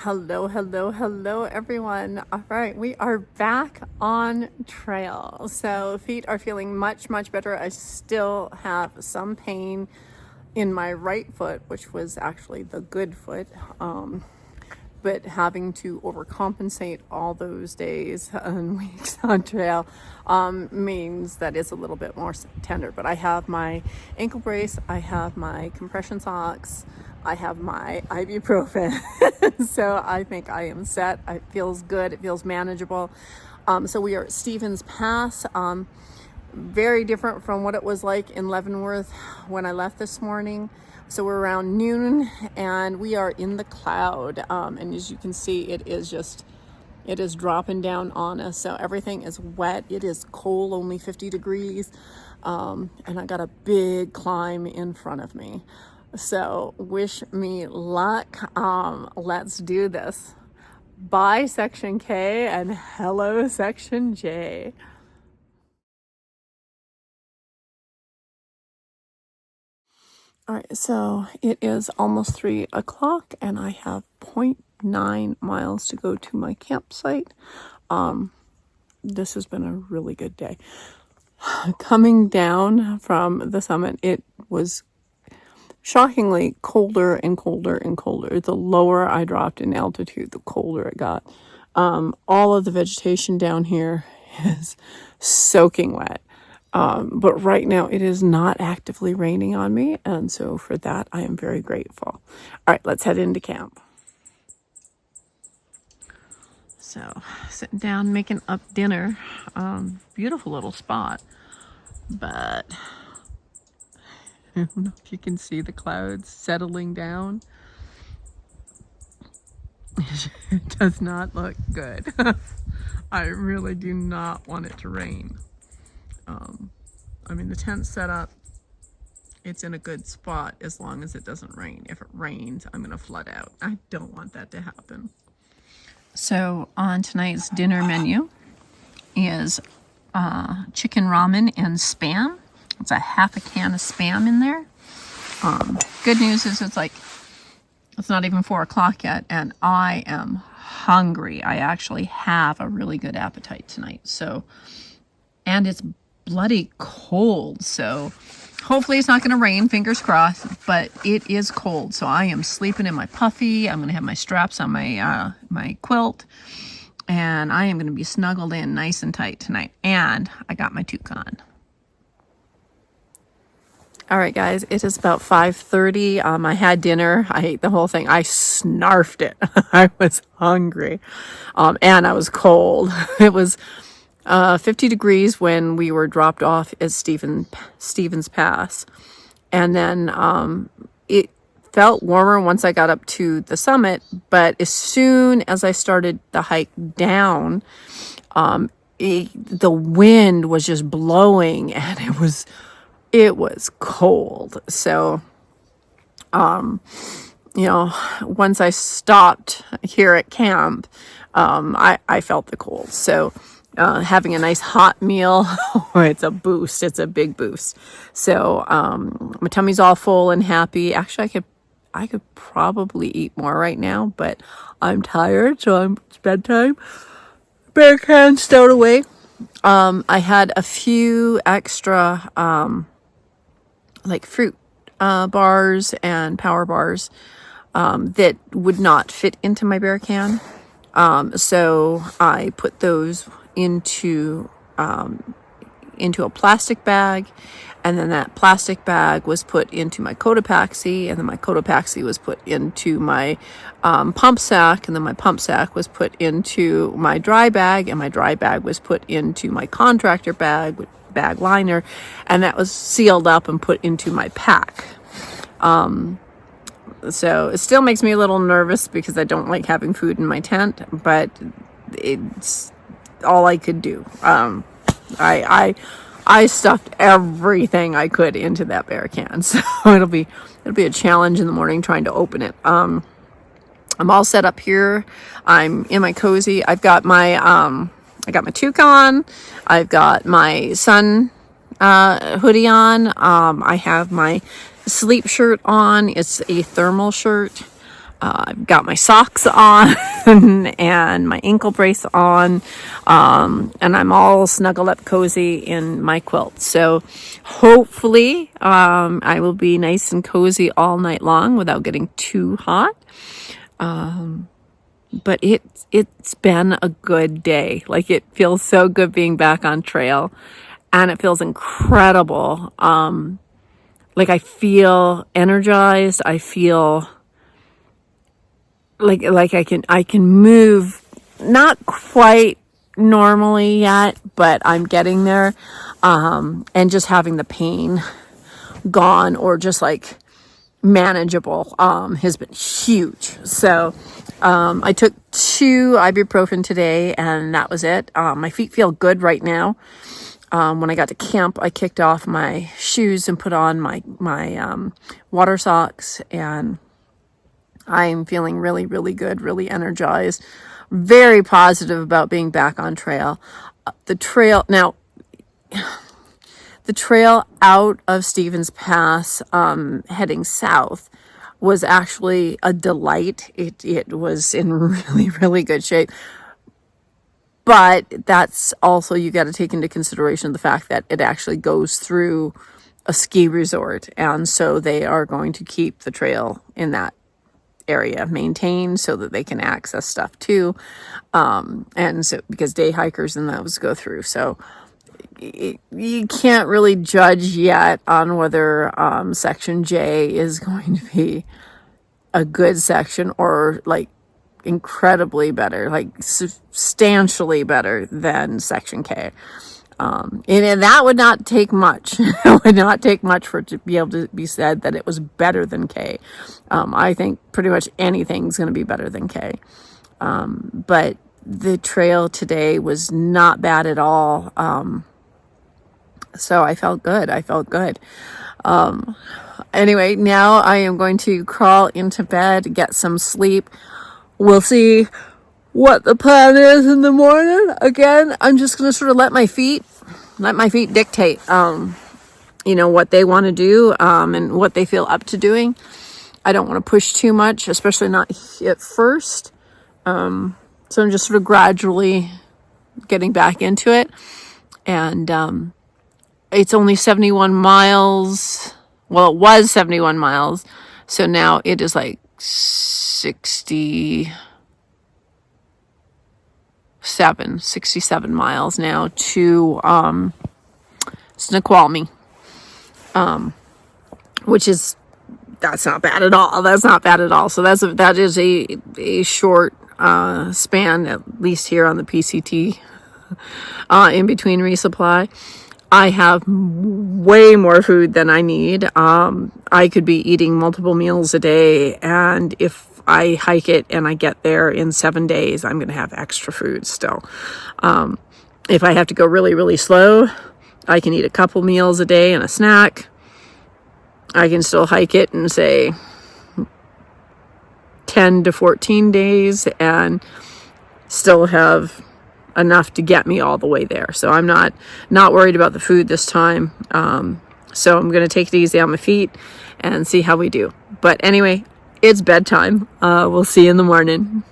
Hello, hello, hello, everyone. All right, we are back on trail. So feet are feeling much, much better. I still have some pain in my right foot, which was actually the good foot. But having to overcompensate all those days and weeks on trail means that it's a little bit more tender. But I have my ankle brace, I have my compression socks, I have my ibuprofen. So I think I am set. It feels good, it feels manageable. So we are at Stevens Pass. Very different from what it was like in Leavenworth when I left this morning. So we're around noon and we are in the cloud. And as you can see, it is dropping down on us. So everything is wet. It is cold, only 50 degrees. And I got a big climb in front of me. So wish me luck. Let's do this. Bye, Section K, and hello, Section J. All right, so it is almost 3 o'clock and I have 0.9 miles to go to my campsite. This has been a really good day. Coming down from the summit, it was shockingly colder and colder and colder. The lower I dropped in altitude, the colder it got. All of the vegetation down here is soaking wet. But right now it is not actively raining on me. And so for that, I am very grateful. All right, let's head into camp. So sitting down, making up dinner. Beautiful little spot, but I don't know if you can see the clouds settling down. It does not look good. I really do not want it to rain. I mean, the tent's set up. It's in a good spot as long as it doesn't rain. If it rains, I'm going to flood out. I don't want that to happen. So on tonight's dinner menu is chicken ramen and Spam. It's a half a can of Spam in there. Good news is it's not even 4 o'clock yet, and I am hungry. I actually have a really good appetite tonight. So, and it's bloody cold, so hopefully it's not going to rain, fingers crossed, but it is cold. So I am sleeping in my puffy. I'm going to have my straps on my my quilt, and I am going to be snuggled in nice and tight tonight. And I got my toque on. All right, guys, it is about 5:30. I had dinner. I ate the whole thing. I snarfed it. I was hungry, and I was cold. It was 50 degrees when we were dropped off at Stevens Pass. And then it felt warmer once I got up to the summit. But as soon as I started the hike down, the wind was just blowing and it was cold. So, once I stopped here at camp, I felt the cold. So, having a nice hot meal, it's a boost. It's a big boost. So, my tummy's all full and happy. Actually, I could probably eat more right now, but I'm tired, so it's bedtime. Bear can stowed away. I had a few extra, like fruit bars and power bars that would not fit into my bear can. So I put those into a plastic bag, and then that plastic bag was put into my Cotopaxi, and then my Cotopaxi was put into my pump sack, and then my pump sack was put into my dry bag, and my dry bag was put into my contractor bag with bag liner, and that was sealed up and put into my pack. So it still makes me a little nervous because I don't like having food in my tent, but it's all I could do. I stuffed everything I could into that bear can, so it'll be a challenge in the morning trying to open it. I'm all set up here. I'm in my cozy. I've got my I got my toque on. I've got my sun hoodie on. I have my sleep shirt on. It's a thermal shirt. I've got my socks on and my ankle brace on, and I'm all snuggled up cozy in my quilt. So hopefully I will be nice and cozy all night long without getting too hot. But it's been a good day. Like, it feels so good being back on trail, and it feels incredible. Like, I feel energized. I feel like I can move, not quite normally yet, but I'm getting there. And just having the pain gone, or just like manageable, has been huge. So I took 2 ibuprofen today, and that was it. My feet feel good right now. When I got to camp, I kicked off my shoes and put on my water socks, and I'm feeling really, really good, really energized, very positive about being back on trail. The trail out of Stevens Pass, heading south, was actually a delight. It was in really, really good shape. But that's also, you got to take into consideration the fact that it actually goes through a ski resort. And so they are going to keep the trail in that area maintained so that they can access stuff too. And so, because day hikers and those go through. So you can't really judge yet on whether Section J is going to be a good section, or like incredibly better, like substantially better than Section K. And that would not take much. It would not take much for it to be able to be said that it was better than K. I think pretty much anything's going to be better than K. But the trail today was not bad at all. So I felt good. Anyway, now I am going to crawl into bed, get some sleep. We'll see what the plan is in the morning. Again, I'm just going to sort of let my feet dictate, what they want to do, and what they feel up to doing. I don't want to push too much, especially not at first. So I'm just sort of gradually getting back into it. And it's only 71 miles. Well, it was 71 miles. So now it is like 67 miles now to Snoqualmie, which is, that's not bad at all. So that is a short span, at least here on the PCT, in between resupply. I have way more food than I need. I could be eating multiple meals a day, and if I hike it and I get there in 7 days, I'm going to have extra food still. If I have to go really, really slow, I can eat a couple meals a day and a snack. I can still hike it in, say, 10 to 14 days and still have enough to get me all the way there. So I'm not worried about the food this time. So I'm going to take it easy on my feet and see how we do. But anyway, it's bedtime. We'll see you in the morning.